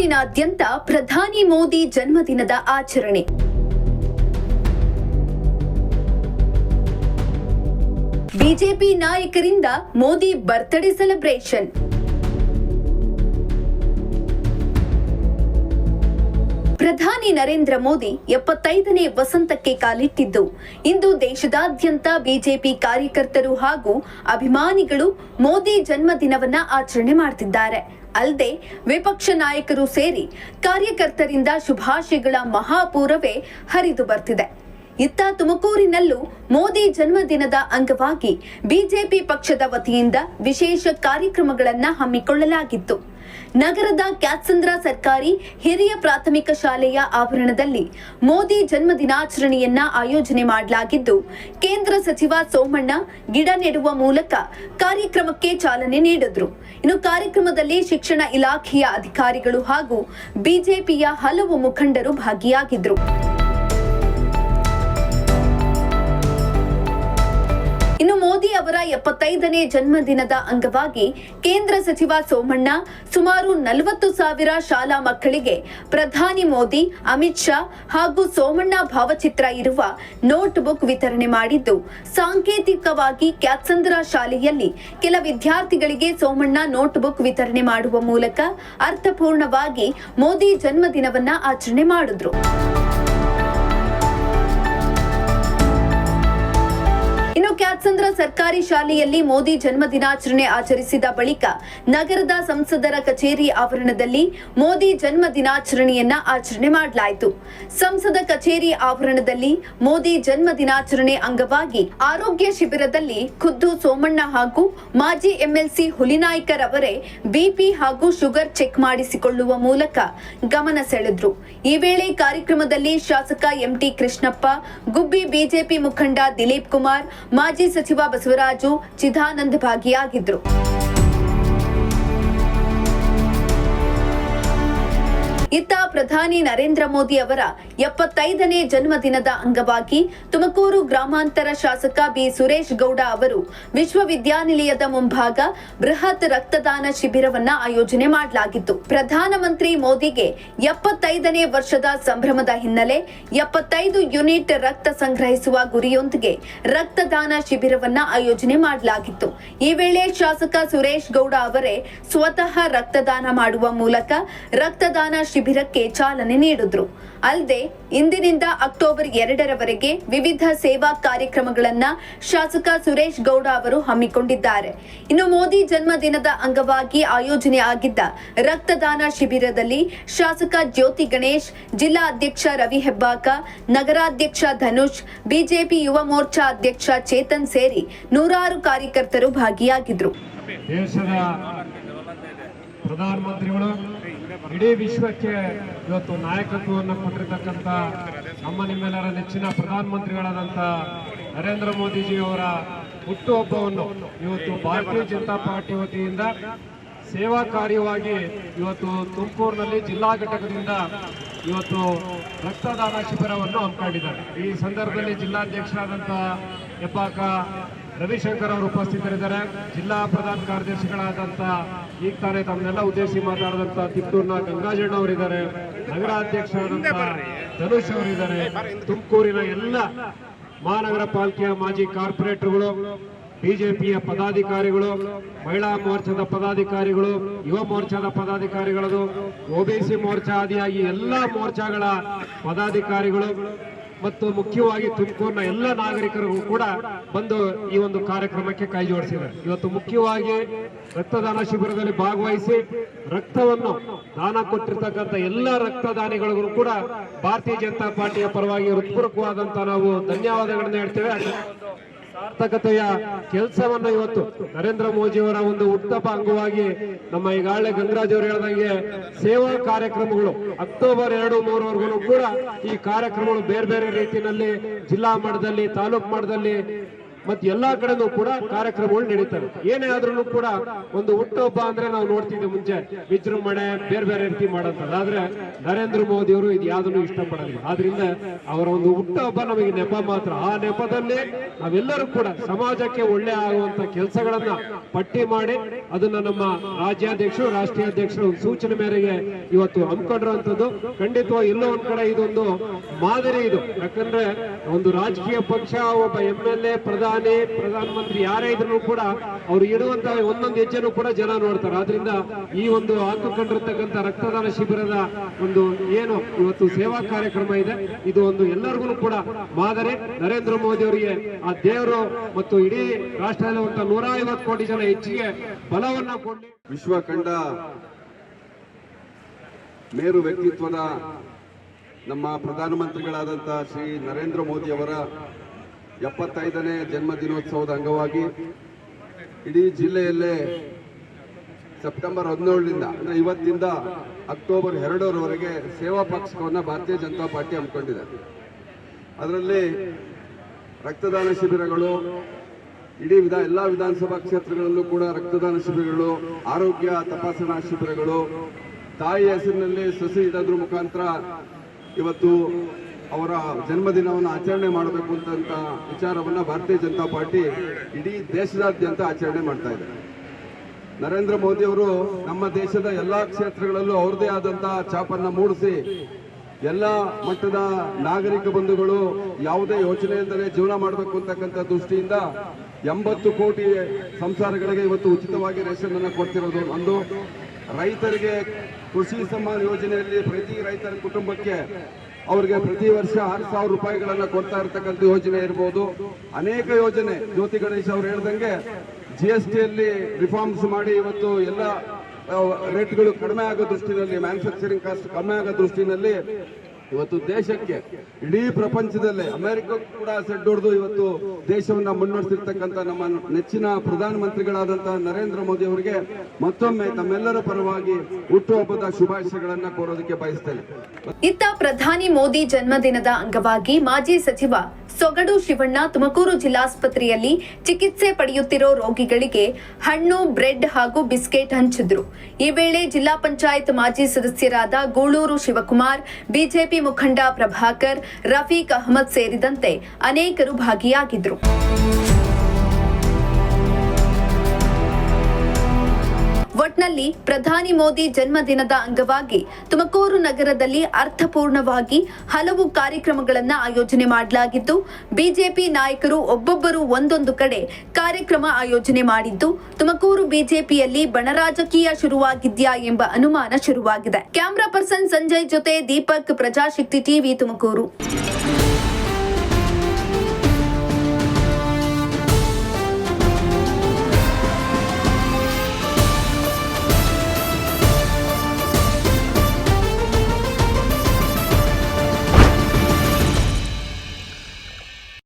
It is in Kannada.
ತುಮಕೂರಿನಾದ್ಯಂತ ಪ್ರಧಾನಿ ಮೋದಿ ಜನ್ಮದಿನದ ಆಚರಣೆ. ಬಿಜೆಪಿ ನಾಯಕರಿಂದ ಮೋದಿ ಬರ್ತ್ಡೇ ಸೆಲೆಬ್ರೇಷನ್. ಪ್ರಧಾನಿ ನರೇಂದ್ರ ಮೋದಿ 75ನೇ ವಸಂತಕ್ಕೆ ಕಾಲಿಟ್ಟಿದ್ದು, ಇಂದು ದೇಶದಾದ್ಯಂತ ಬಿಜೆಪಿ ಕಾರ್ಯಕರ್ತರು ಹಾಗೂ ಅಭಿಮಾನಿಗಳು ಮೋದಿ ಜನ್ಮದಿನವನ್ನ ಆಚರಣೆ ಮಾಡುತ್ತಿದ್ದಾರೆ. ಅಲ್ಲದೆ ವಿಪಕ್ಷ ನಾಯಕರು ಸೇರಿ ಕಾರ್ಯಕರ್ತರಿಂದ ಶುಭಾಶಯಗಳ ಮಹಾಪೂರವೇ ಹರಿದು ಬರ್ತಿದೆ. ಇತ್ತ ತುಮಕೂರಿನಲ್ಲೂ ಮೋದಿ ಜನ್ಮದಿನದ ಅಂಗವಾಗಿ ಬಿಜೆಪಿ ಪಕ್ಷದ ವತಿಯಿಂದ ವಿಶೇಷ ಕಾರ್ಯಕ್ರಮಗಳನ್ನು ಹಮ್ಮಿಕೊಳ್ಳಲಾಗಿತ್ತು. ನಗರದ ಕ್ಯಾತ್ಸಂದ್ರ ಸರ್ಕಾರಿ ಹಿರಿಯ ಪ್ರಾಥಮಿಕ ಶಾಲೆಯ ಆವರಣದಲ್ಲಿ ಮೋದಿ ಜನ್ಮದಿನಾಚರಣೆಯನ್ನ ಆಯೋಜನೆ ಮಾಡಲಾಗಿದ್ದು, ಕೇಂದ್ರ ಸಚಿವ ಸೋಮಣ್ಣ ಗಿಡ ನೆಡುವ ಮೂಲಕ ಕಾರ್ಯಕ್ರಮಕ್ಕೆ ಚಾಲನೆ ನೀಡಿದ್ರು. ಇನ್ನು ಕಾರ್ಯಕ್ರಮದಲ್ಲಿ ಶಿಕ್ಷಣ ಇಲಾಖೆಯ ಅಧಿಕಾರಿಗಳು ಹಾಗೂ ಬಿಜೆಪಿಯ ಹಲವು ಮುಖಂಡರು ಭಾಗಿಯಾಗಿದ್ರು. ಇನ್ನು ಮೋದಿ ಅವರ 75ನೇ ಜನ್ಮದಿನದ ಅಂಗವಾಗಿ ಕೇಂದ್ರ ಸಚಿವ ಸೋಮಣ್ಣ ಸುಮಾರು 40,000 ಶಾಲಾ ಮಕ್ಕಳಿಗೆ ಪ್ರಧಾನಿ ಮೋದಿ, ಅಮಿತ್ ಶಾ ಹಾಗೂ ಸೋಮಣ್ಣ ಭಾವಚಿತ್ರ ಇರುವ ನೋಟ್ ಬುಕ್ ವಿತರಣೆ ಮಾಡಿದ್ದು, ಸಾಂಕೇತಿಕವಾಗಿ ಕ್ಯಾತ್ಸಂದ್ರ ಶಾಲೆಯಲ್ಲಿ ಕೆಲ ವಿದ್ಯಾರ್ಥಿಗಳಿಗೆ ಸೋಮಣ್ಣ ನೋಟ್ ಬುಕ್ ವಿತರಣೆ ಮಾಡುವ ಮೂಲಕ ಅರ್ಥಪೂರ್ಣವಾಗಿ ಮೋದಿ ಜನ್ಮದಿನವನ್ನ ಆಚರಣೆ ಮಾಡಿದ್ರು. ಕ್ಯಾತ್ಸಂದ್ರ ಸರ್ಕಾರಿ ಶಾಲೆಯಲ್ಲಿ ಮೋದಿ ಜನ್ಮದಿನಾಚರಣೆ ಆಚರಿಸಿದ ಬಳಿಕ ನಗರದ ಸಂಸದರ ಕಚೇರಿ ಆವರಣದಲ್ಲಿ ಮೋದಿ ಜನ್ಮದಿನಾಚರಣೆಯನ್ನ ಆಚರಣೆ ಮಾಡಲಾಯಿತು. ಸಂಸದ ಕಚೇರಿ ಆವರಣದಲ್ಲಿ ಮೋದಿ ಜನ್ಮದಿನಾಚರಣೆ ಅಂಗವಾಗಿ ಆರೋಗ್ಯ ಶಿಬಿರದಲ್ಲಿ ಖುದ್ದು ಸೋಮಣ್ಣ ಹಾಗೂ ಮಾಜಿ ಎಂಎಲ್ಸಿ ಹುಲಿನಾಯ್ಕರವರೇ ಬಿಪಿ ಹಾಗೂ ಶುಗರ್ ಚೆಕ್ ಮಾಡಿಸಿಕೊಳ್ಳುವ ಮೂಲಕ ಗಮನ ಸೆಳೆದ್ರು. ಈ ವೇಳೆ ಕಾರ್ಯಕ್ರಮದಲ್ಲಿ ಶಾಸಕ ಎಂಟಿ ಕೃಷ್ಣಪ್ಪ, ಗುಬ್ಬಿ ಬಿಜೆಪಿ ಮುಖಂಡ ದಿಲೀಪ್ ಕುಮಾರ್, ಮಾಜಿ ಸಚಿವ ಬಸವರಾಜು, ಚಿದಾನಂದ್ ಭಾಗಿಯಾಗಿದ್ರು. ಇತ್ತ ಪ್ರಧಾನಿ ನರೇಂದ್ರ ಮೋದಿ ಅವರ 75ನೇ ಜನ್ಮದಿನದ ಅಂಗವಾಗಿ ತುಮಕೂರು ಗ್ರಾಮಾಂತರ ಶಾಸಕ ಬಿ ಸುರೇಶ್ ಗೌಡ ಅವರು ವಿಶ್ವವಿದ್ಯಾನಿಲಯದ ಮುಂಭಾಗ ಬೃಹತ್ ರಕ್ತದಾನ ಶಿಬಿರವನ್ನ ಆಯೋಜನೆ ಮಾಡಲಾಗಿತ್ತು. ಪ್ರಧಾನಮಂತ್ರಿ ಮೋದಿಗೆ 75ನೇ ವರ್ಷದ ಸಂಭ್ರಮದ ಹಿನ್ನೆಲೆ 75 ಯೂನಿಟ್ ರಕ್ತ ಸಂಗ್ರಹಿಸುವ ಗುರಿಯೊಂದಿಗೆ ರಕ್ತದಾನ ಶಿಬಿರವನ್ನ ಆಯೋಜನೆ ಮಾಡಲಾಗಿತ್ತು. ಈ ವೇಳೆ ಶಾಸಕ ಸುರೇಶ್ ಗೌಡ ಅವರೇ ಸ್ವತಃ ರಕ್ತದಾನ ಮಾಡುವ ಮೂಲಕ ರಕ್ತದಾನ ಶಿಬಿರಕ್ಕೆ ಚಾಲನೆ ನೀಡಿದ್ರು. ಅಲ್ಲದೆ ಇಂದಿನಿಂದ ಅಕ್ಟೋಬರ್ 2ರವರೆಗೆ ವಿವಿಧ ಸೇವಾ ಕಾರ್ಯಕ್ರಮಗಳನ್ನ ಶಾಸಕ ಸುರೇಶ್ ಗೌಡ ಅವರು ಹಮ್ಮಿಕೊಂಡಿದ್ದಾರೆ. ಇನ್ನು ಮೋದಿ ಜನ್ಮದಿನದ ಅಂಗವಾಗಿ ಆಯೋಜನೆ ಆಗಿದ್ದ ರಕ್ತದಾನ ಶಿಬಿರದಲ್ಲಿ ಶಾಸಕ ಜ್ಯೋತಿ ಗಣೇಶ್, ಜಿಲ್ಲಾ ಅಧ್ಯಕ್ಷ ರವಿ ಹೆಬ್ಬಾಕ, ನಗರಾಧ್ಯಕ್ಷ ಧನುಷ್, ಬಿಜೆಪಿ ಯುವ ಮೋರ್ಚಾ ಅಧ್ಯಕ್ಷ ಚೇತನ್ ಸೇರಿ ನೂರಾರು ಕಾರ್ಯಕರ್ತರು ಭಾಗಿಯಾಗಿದ್ರು. ಪ್ರಧಾನಮಂತ್ರಿಗಳು ಇಡೀ ವಿಶ್ವಕ್ಕೆ ಇವತ್ತು ನಾಯಕತ್ವವನ್ನು ಕೊಟ್ಟಿರ್ತಕ್ಕಂಥ ನಮ್ಮ ನಿಮ್ಮೆಲ್ಲರ ನೆಚ್ಚಿನ ಪ್ರಧಾನಮಂತ್ರಿಗಳಾದಂಥ ನರೇಂದ್ರ ಮೋದಿಜಿಯವರ ಹುಟ್ಟುಹಬ್ಬವನ್ನು ಇವತ್ತು ಭಾರತೀಯ ಜನತಾ ಪಾರ್ಟಿ ವತಿಯಿಂದ ಸೇವಾ ಕಾರ್ಯವಾಗಿ ಇವತ್ತು ತುಮಕೂರಿನಲ್ಲಿ ಜಿಲ್ಲಾ ಘಟಕದಿಂದ ಇವತ್ತು ರಕ್ತದಾನ ಶಿಬಿರವನ್ನು ಹಮ್ಮಿಕೊಂಡಿದ್ದಾರೆ. ಈ ಸಂದರ್ಭದಲ್ಲಿ ಜಿಲ್ಲಾಧ್ಯಕ್ಷರಾದಂಥ ಹೆಬ್ಬಾಕ ರವಿಶಂಕರ್ ಅವರು ಉಪಸ್ಥಿತರಿದ್ದಾರೆ. ಜಿಲ್ಲಾ ಪ್ರಧಾನ ಕಾರ್ಯದರ್ಶಿಗಳಾದಂಥ ಈಗ ತಾನೇ ತಮ್ಮನ್ನೆಲ್ಲ ಉದ್ದೇಶಿಸಿ ಮಾತಾಡಿದಂಥ ತಿಪ್ಟೂರಿನ ಗಂಗಾಜಣ್ಣ ಅವರಿದ್ದಾರೆ, ನಗರಾಧ್ಯಕ್ಷರಾದಂಥ ಧನುಷ್ ಅವರಿದ್ದಾರೆ, ತುಮಕೂರಿನ ಎಲ್ಲ ಮಹಾನಗರ ಪಾಲಿಕೆಯ ಮಾಜಿ ಕಾರ್ಪೊರೇಟರ್ಗಳು, ಬಿಜೆಪಿಯ ಪದಾಧಿಕಾರಿಗಳು, ಮಹಿಳಾ ಮೋರ್ಚಾದ ಪದಾಧಿಕಾರಿಗಳು, ಯುವ ಮೋರ್ಚಾದ ಪದಾಧಿಕಾರಿಗಳು, ಒಬಿಸಿ ಮೋರ್ಚಾ ಆದಿಯಾಗಿ ಎಲ್ಲ ಮೋರ್ಚಾಗಳ ಪದಾಧಿಕಾರಿಗಳು ಮತ್ತು ಮುಖ್ಯವಾಗಿ ತುಮಕೂರಿನ ಎಲ್ಲ ನಾಗರಿಕರಿಗೂ ಕೂಡ ಬಂದು ಈ ಒಂದು ಕಾರ್ಯಕ್ರಮಕ್ಕೆ ಕೈ ಜೋಡಿಸಿದ್ದಾರೆ. ಇವತ್ತು ಮುಖ್ಯವಾಗಿ ರಕ್ತದಾನ ಶಿಬಿರದಲ್ಲಿ ಭಾಗವಹಿಸಿ ರಕ್ತವನ್ನು ದಾನ ಕೊಟ್ಟಿರ್ತಕ್ಕಂಥ ಎಲ್ಲ ರಕ್ತದಾನಿಗಳಿಗೂ ಕೂಡ ಭಾರತೀಯ ಜನತಾ ಪಾರ್ಟಿಯ ಪರವಾಗಿ ಹೃತ್ಪೂರ್ವಕವಾದಂತ ನಾವು ಧನ್ಯವಾದಗಳನ್ನ ಹೇಳ್ತೇವೆ. ಸಾರ್ಥಕತೆಯ ಕೆಲಸವನ್ನ ಇವತ್ತು ನರೇಂದ್ರ ಮೋದಿಯವರ ಒಂದು ಉತ್ತಮ ಅಂಗವಾಗಿ ನಮ್ಮ ಈಗಾಗಲೇ ಗಂಗರಾಜ್ ಅವರು ಹೇಳಿದಂಗೆ ಸೇವಾ ಕಾರ್ಯಕ್ರಮಗಳು ಅಕ್ಟೋಬರ್ 2-3 ಕೂಡ ಈ ಕಾರ್ಯಕ್ರಮಗಳು ಬೇರೆ ಬೇರೆ ರೀತಿಯಲ್ಲಿ ಜಿಲ್ಲಾ ಮಟ್ಟದಲ್ಲಿ, ತಾಲೂಕು ಮಟ್ಟದಲ್ಲಿ ಮತ್ತೆ ಎಲ್ಲಾ ಕಡೆನೂ ಕೂಡ ಕಾರ್ಯಕ್ರಮಗಳು ನಡೀತವೆ. ಏನೇ ಆದ್ರೂ ಕೂಡ ಒಂದು ಹುಟ್ಟುಹಬ್ಬ ಅಂದ್ರೆ ನಾವು ನೋಡ್ತಿದ್ವಿ ಮುಂಚೆ ವಿಜೃಂಭಣೆ ಬೇರೆ ಬೇರೆ ರೀತಿ ಮಾಡೋಂಥದ್ದು. ಆದ್ರೆ ನರೇಂದ್ರ ಮೋದಿ ಅವರು ಇದು ಯಾವ್ದನ್ನು ಇಷ್ಟಪಡೋದಿಲ್ಲ. ಆದ್ರಿಂದ ಅವರ ಒಂದು ಹುಟ್ಟುಹಬ್ಬ ನಮಗೆ ನೆಪ ಮಾತ್ರ. ಆ ನೆಪದಲ್ಲಿ ನಾವೆಲ್ಲರೂ ಕೂಡ ಸಮಾಜಕ್ಕೆ ಒಳ್ಳೆ ಆಗುವಂತ ಕೆಲಸಗಳನ್ನ ಪಟ್ಟಿ ಮಾಡಿ ಅದನ್ನ ನಮ್ಮ ರಾಜ್ಯಾಧ್ಯಕ್ಷರು ರಾಷ್ಟ್ರೀಯ ಅಧ್ಯಕ್ಷರು ಸೂಚನೆ ಮೇರೆಗೆ ಇವತ್ತು ಹಮ್ಮಿಕೊಂಡಿರುವಂತದ್ದು. ಖಂಡಿತವಾಗಿ ಎಲ್ಲೋ ಒಂದ್ ಕಡೆ ಇದೊಂದು ಮಾದರಿ ಇದು. ಯಾಕಂದ್ರೆ ಒಂದು ರಾಜಕೀಯ ಪಕ್ಷ ಒಬ್ಬ MLA ಪ್ರಧಾನಮಂತ್ರಿ ಯಾರೇ ಇದ್ರು ಕೂಡ ಅವ್ರು ಇಡುವಂತ ಒಂದೊಂದು ಹೆಜ್ಜೆನೂ ಕೂಡ ಜನ ನೋಡ್ತಾರೆ. ಆದ್ರಿಂದ ಈ ಒಂದು ಹಾಕಿಕೊಂಡಿರ್ತಕ್ಕಂಥ ರಕ್ತದಾನ ಶಿಬಿರದ ಒಂದು ಏನು ಇವತ್ತು ಸೇವಾ ಕಾರ್ಯಕ್ರಮ ಇದೆ, ಇದು ಒಂದು ಎಲ್ಲರಿಗೂ ಕೂಡ ಮಾದರಿ. ನರೇಂದ್ರ ಮೋದಿ ಅವರಿಗೆ ಆ ದೇವರು ಮತ್ತು ಇಡೀ ರಾಷ್ಟ್ರದಲ್ಲಿರುವಂತ 150 ಕೋಟಿ ಜನ ಹೆಚ್ಚಿಗೆ ಬಲವನ್ನ ಕೊಡ್ಲಿ. ವಿಶ್ವ ಕಂಡ ಮೇರು ವ್ಯಕ್ತಿತ್ವದ ನಮ್ಮ ಪ್ರಧಾನಮಂತ್ರಿಗಳಾದಂಥ ಶ್ರೀ ನರೇಂದ್ರ ಮೋದಿ ಅವರ 75ನೇ ಜನ್ಮ ದಿನೋತ್ಸವದ ಅಂಗವಾಗಿ ಇಡೀ ಜಿಲ್ಲೆಯಲ್ಲೇ ಸೆಪ್ಟೆಂಬರ್ 17ರಿಂದ ಅಂದ್ರೆ ಇವತ್ತಿಂದ ಅಕ್ಟೋಬರ್ 2ರವರೆಗೆ ಸೇವಾ ಪಕ್ಷವನ್ನು ಭಾರತೀಯ ಜನತಾ ಪಾರ್ಟಿ ಹಮ್ಮಿಕೊಂಡಿದೆ. ಅದರಲ್ಲಿ ರಕ್ತದಾನ ಶಿಬಿರಗಳು, ಇಡೀ ಎಲ್ಲ ವಿಧಾನಸಭಾ ಕ್ಷೇತ್ರಗಳಲ್ಲೂ ಕೂಡ ರಕ್ತದಾನ ಶಿಬಿರಗಳು, ಆರೋಗ್ಯ ತಪಾಸಣಾ ಶಿಬಿರಗಳು, ತಾಯಿ ಹೆಸರಿನಲ್ಲಿ ಸಸಿ ಇಡೋದ್ರ ಮುಖಾಂತರ ಇವತ್ತು ಅವರ ಜನ್ಮದಿನವನ್ನು ಆಚರಣೆ ಮಾಡಬೇಕು ಅಂತ ವಿಚಾರವನ್ನ ಭಾರತೀಯ ಜನತಾ ಪಾರ್ಟಿ ಇಡೀ ದೇಶದಾದ್ಯಂತ ಆಚರಣೆ ಮಾಡ್ತಾ ಇದೆ. ನರೇಂದ್ರ ಮೋದಿ ಅವರು ನಮ್ಮ ದೇಶದ ಎಲ್ಲಾ ಕ್ಷೇತ್ರಗಳಲ್ಲೂ ಅವ್ರದೇ ಆದಂತಹ ಛಾಪನ್ನ ಮೂಡಿಸಿ ಎಲ್ಲ ಮಟ್ಟದ ನಾಗರಿಕ ಬಂಧುಗಳು ಯಾವುದೇ ಯೋಚನೆ ಇಲ್ಲದೆ ಜೀವನ ಮಾಡಬೇಕು ಅಂತಕ್ಕಂಥ ದೃಷ್ಟಿಯಿಂದ 80 ಕೋಟಿ ಸಂಸಾರಗಳಿಗೆ ಇವತ್ತು ಉಚಿತವಾಗಿ ರೇಷನ್ ಅನ್ನು ಕೊಡ್ತಿರೋದು ಒಂದು. ರೈತರಿಗೆ ಕೃಷಿ ಸಮ್ಮಾನ್ ಯೋಜನೆಯಲ್ಲಿ ಪ್ರತಿ ರೈತರ ಕುಟುಂಬಕ್ಕೆ ಅವರಿಗೆ ಪ್ರತಿ ವರ್ಷ 6,000 ರೂಪಾಯಿಗಳನ್ನ ಕೊಡ್ತಾ ಇರತಕ್ಕಂಥ ಯೋಜನೆ ಇರ್ಬೋದು. ಅನೇಕ ಯೋಜನೆ, ಜ್ಯೋತಿ ಗಣೇಶ್ ಅವರು ಹೇಳ್ದಂಗೆ GSTಯಲ್ಲಿ ರಿಫಾರ್ಮ್ಸ್ ಮಾಡಿ ಇವತ್ತು ಎಲ್ಲ ರೇಟ್ಗಳು ಕಡಿಮೆ ಆಗೋ ದೃಷ್ಟಿನಲ್ಲಿ, ಮ್ಯಾನುಫ್ಯಾಕ್ಚರಿಂಗ್ ಕಾಸ್ಟ್ ಕಡಿಮೆ ಆಗೋ ದೃಷ್ಟಿನಲ್ಲಿ ಇವತ್ತು ದೇಶಕ್ಕೆ ಇಡೀ ಪ್ರಪಂಚದಲ್ಲೇ ಅಮೆರಿಕಕ್ಕೂ ಕೂಡ ಸೆಡ್ ಹೊಡೆದು ಇವತ್ತು ದೇಶವನ್ನ ಮುನ್ನಡೆಸಿರ್ತಕ್ಕಂಥ ನಮ್ಮ ನೆಚ್ಚಿನ ಪ್ರಧಾನಮಂತ್ರಿಗಳಾದಂತಹ ನರೇಂದ್ರ ಮೋದಿ ಅವರಿಗೆ ಮತ್ತೊಮ್ಮೆ ತಮ್ಮೆಲ್ಲರ ಪರವಾಗಿ ಹುಟ್ಟುಹಬ್ಬದ ಶುಭಾಶಯಗಳನ್ನ ಕೋರೋದಕ್ಕೆ ಬಯಸ್ತೇನೆ. ಇತ್ತ ಪ್ರಧಾನಿ ಮೋದಿ ಜನ್ಮದಿನದ ಅಂಗವಾಗಿ ಮಾಜಿ ಸಚಿವ ಸೊಗಡು ಶಿವಣ್ಣ ತುಮಕೂರು ಜಿಲ್ಲಾಸ್ಪತ್ರೆಯಲ್ಲಿ ಚಿಕಿತ್ಸೆ ಪಡೆಯುತ್ತಿರೋ ರೋಗಿಗಳಿಗೆ ಹಣ್ಣು, ಬ್ರೆಡ್ ಹಾಗೂ ಬಿಸ್ಕೆಟ್ ಹಂಚಿದ್ರು. ಈ ವೇಳೆ ಜಿಲ್ಲಾ ಪಂಚಾಯತ್ ಮಾಜಿ ಸದಸ್ಯರಾದ ಗೂಳೂರು ಶಿವಕುಮಾರ್, ಬಿಜೆಪಿ ಮುಖಂಡ ಪ್ರಭಾಕರ್, ರಫೀಕ್ ಅಹಮದ್ ಸೇರಿದಂತೆ ಅನೇಕರು ಭಾಗಿಯಾಗಿದ್ದರು. ಒಟ್ನಲ್ಲಿ ಪ್ರಧಾನಿ ಮೋದಿ ಜನ್ಮದಿನದ ಅಂಗವಾಗಿ ತುಮಕೂರು ನಗರದಲ್ಲಿ ಅರ್ಥಪೂರ್ಣವಾಗಿ ಹಲವು ಕಾರ್ಯಕ್ರಮಗಳನ್ನು ಆಯೋಜನೆ ಮಾಡಲಾಗಿದ್ದು, ಬಿಜೆಪಿ ನಾಯಕರು ಒಬ್ಬೊಬ್ಬರು ಒಂದೊಂದು ಕಡೆ ಕಾರ್ಯಕ್ರಮ ಆಯೋಜನೆ ಮಾಡಿದ್ದು, ತುಮಕೂರು ಬಿಜೆಪಿಯಲ್ಲಿ ಬಣರಾಜಕೀಯ ಶುರುವಾಗಿದ್ಯಾ ಎಂಬ ಅನುಮಾನ ಶುರುವಾಗಿದೆ. ಕ್ಯಾಮರಾ ಪರ್ಸನ್ ಸಂಜಯ್ ಜೊತೆ ದೀಪಕ್, ಪ್ರಜಾಶಕ್ತಿ ಟಿವಿ ತುಮಕೂರು.